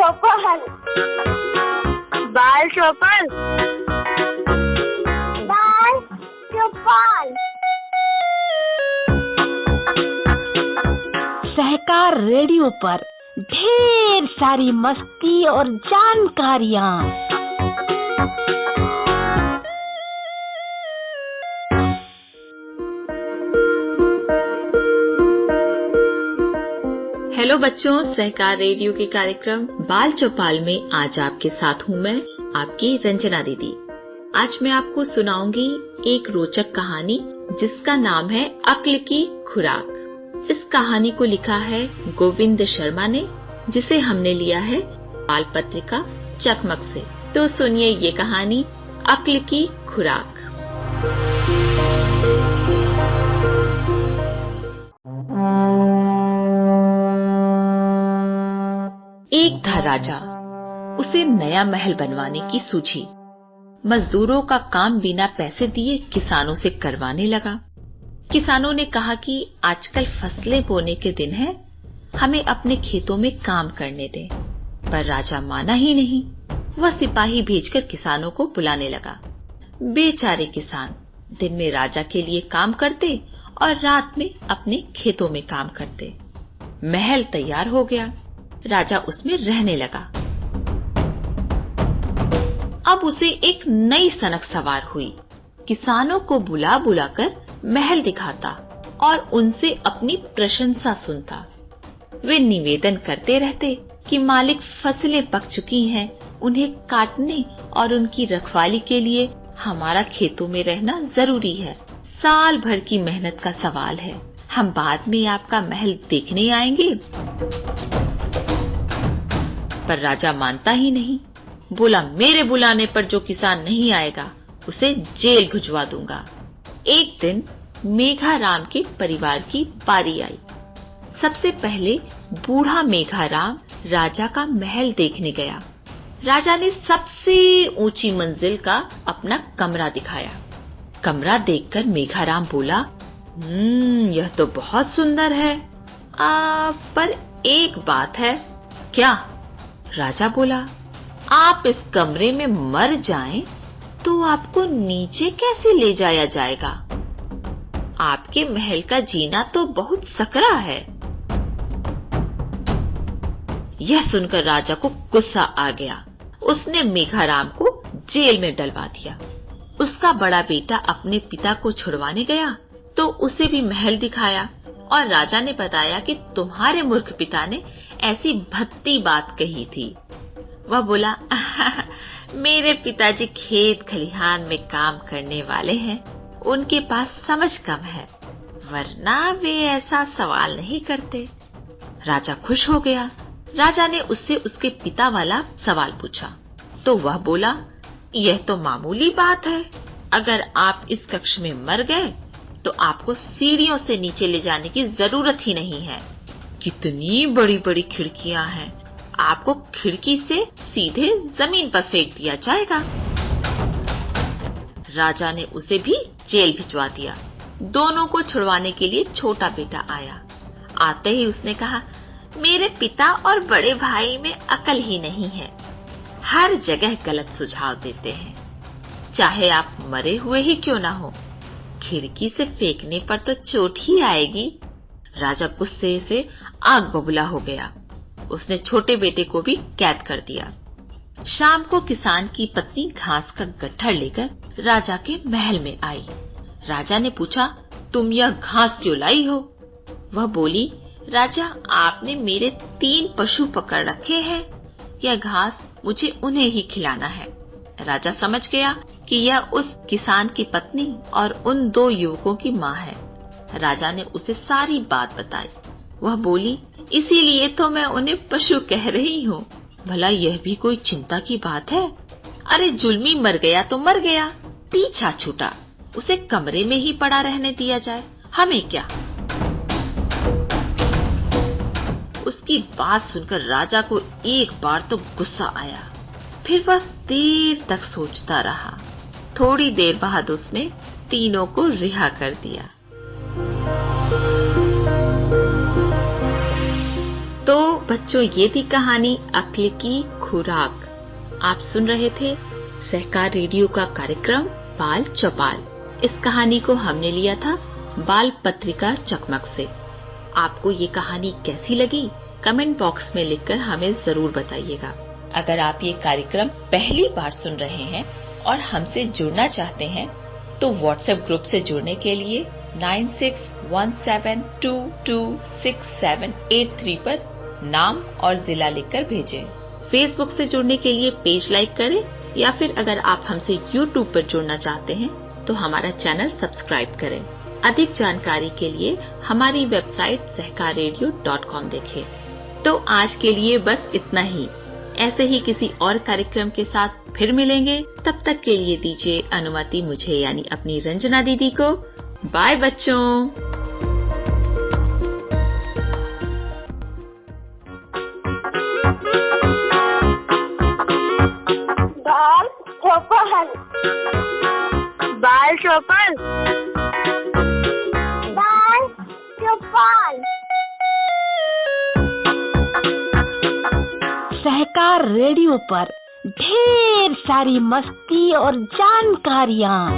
चौपल, बाल चौपल, बाल चौपल। सहकार रेडियो पर ढेर सारी मस्ती और जानकारियाँ। हेलो बच्चों, सहकार रेडियो के कार्यक्रम बाल चौपाल में आज आपके साथ हूँ मैं, आपकी रंजना दीदी। आज मैं आपको सुनाऊंगी एक रोचक कहानी जिसका नाम है अक्ल की खुराक। इस कहानी को लिखा है गोविंद शर्मा ने, जिसे हमने लिया है बाल पत्रिका चकमक से। तो सुनिए ये कहानी अक्ल की खुराक। एक था राजा, उसे नया महल बनवाने की सूझी। मजदूरों का काम बिना पैसे दिए किसानों से करवाने लगा। किसानों ने कहा कि आजकल फसलें बोने के दिन हैं, हमें अपने खेतों में काम करने दें। पर राजा माना ही नहीं। वह सिपाही भेजकर किसानों को बुलाने लगा। बेचारे किसान दिन में राजा के लिए काम करते और रात में अपने खेतों में काम करते। महल तैयार हो गया। राजा उसमें रहने लगा। अब उसे एक नई सनक सवार हुई। किसानों को बुला बुलाकर महल दिखाता और उनसे अपनी प्रशंसा सुनता। वे निवेदन करते रहते कि मालिक फसलें पक चुकी हैं, उन्हें काटने और उनकी रखवाली के लिए हमारा खेतों में रहना जरूरी है। साल भर की मेहनत का सवाल है, हम बाद में आपका महल देखने आएंगे। पर राजा मानता ही नहीं। बोला, मेरे बुलाने पर जो किसान नहीं आएगा उसे जेल भिजवा दूंगा। एक दिन मेघाराम के परिवार की बारी आई। सबसे पहले बूढ़ा मेघाराम राजा का महल देखने गया। राजा ने सबसे ऊंची मंजिल का अपना कमरा दिखाया। कमरा देखकर मेघाराम बोला, यह तो बहुत सुंदर है। पर एक बात है। क्या? राजा बोला, आप इस कमरे में मर जाएं तो आपको नीचे कैसे ले जाया जाएगा? आपके महल का जीना तो बहुत सकरा है। यह सुनकर राजा को गुस्सा आ गया। उसने मेघाराम को जेल में डलवा दिया। उसका बड़ा बेटा अपने पिता को छुड़वाने गया तो उसे भी महल दिखाया और राजा ने बताया कि तुम्हारे मूर्ख पिता ने ऐसी भद्दी बात कही थी। वह बोला, मेरे पिताजी खेत खलिहान में काम करने वाले हैं, उनके पास समझ कम है, वरना वे ऐसा सवाल नहीं करते। राजा खुश हो गया। राजा ने उससे उसके पिता वाला सवाल पूछा तो वह बोला, यह तो मामूली बात है। अगर आप इस कक्ष में मर गए तो आपको सीढ़ियों से नीचे ले जाने की जरूरत ही नहीं है। कितनी बड़ी बड़ी खिड़कियां हैं, आपको खिड़की से सीधे जमीन पर फेंक दिया जाएगा। राजा ने उसे भी जेल भिजवा दिया। दोनों को छुड़वाने के लिए छोटा बेटा आया। आते ही उसने कहा, मेरे पिता और बड़े भाई में अकल ही नहीं है, हर जगह गलत सुझाव देते हैं। चाहे आप मरे हुए ही क्यों ना हो, खिड़की से फेंकने पर तो चोट ही आएगी। राजा गुस्से से आग बबूला हो गया। उसने छोटे बेटे को भी कैद कर दिया। शाम को किसान की पत्नी घास का गट्ठर लेकर राजा के महल में आई। राजा ने पूछा, तुम यह घास क्यों लाई हो? वह बोली, राजा, आपने मेरे 3 पशु पकड़ रखे हैं, यह घास मुझे उन्हें ही खिलाना है। राजा समझ गया कि यह उस किसान की पत्नी और उन 2 युवकों की माँ है। राजा ने उसे सारी बात बताई। वह बोली, इसीलिए तो मैं उन्हें पशु कह रही हूँ। भला यह भी कोई चिंता की बात है? अरे जुल्मी मर गया तो मर गया, पीछा छूटा, उसे कमरे में ही पड़ा रहने दिया जाए, हमें क्या। उसकी बात सुनकर राजा को एक बार तो गुस्सा आया। फिर वह देर तक सोचता रहा। थोड़ी देर बाद उसने तीनों को रिहा कर दिया। तो बच्चों, ये थी कहानी अक्ल की खुराक। आप सुन रहे थे सहकार रेडियो का कार्यक्रम बाल चौपाल। इस कहानी को हमने लिया था बाल पत्रिका चकमक से। आपको ये कहानी कैसी लगी? कमेंट बॉक्स में लिखकर हमें जरूर बताइएगा। अगर आप ये कार्यक्रम पहली बार सुन रहे हैं और हमसे जुड़ना चाहते हैं तो व्हाट्सएप ग्रुप से जुड़ने के लिए 9617226783 पर नाम और जिला लिखकर भेजें। फेसबुक से जुड़ने के लिए पेज लाइक करें या फिर अगर आप हमसे यूट्यूब पर जुड़ना चाहते हैं तो हमारा चैनल सब्सक्राइब करें। अधिक जानकारी के लिए हमारी वेबसाइट सहकाररेडियो.com देखें। तो आज के लिए बस इतना ही। ऐसे ही किसी और कार्यक्रम के साथ फिर मिलेंगे। तब तक के लिए दीजिए अनुमति मुझे यानी अपनी रंजना दीदी को। बाय बच्चों। बाल चौपाल, बाल चौपाल, बाल चौपाल। सहकार रेडियो पर ढेर सारी मस्ती और जानकारियाँ।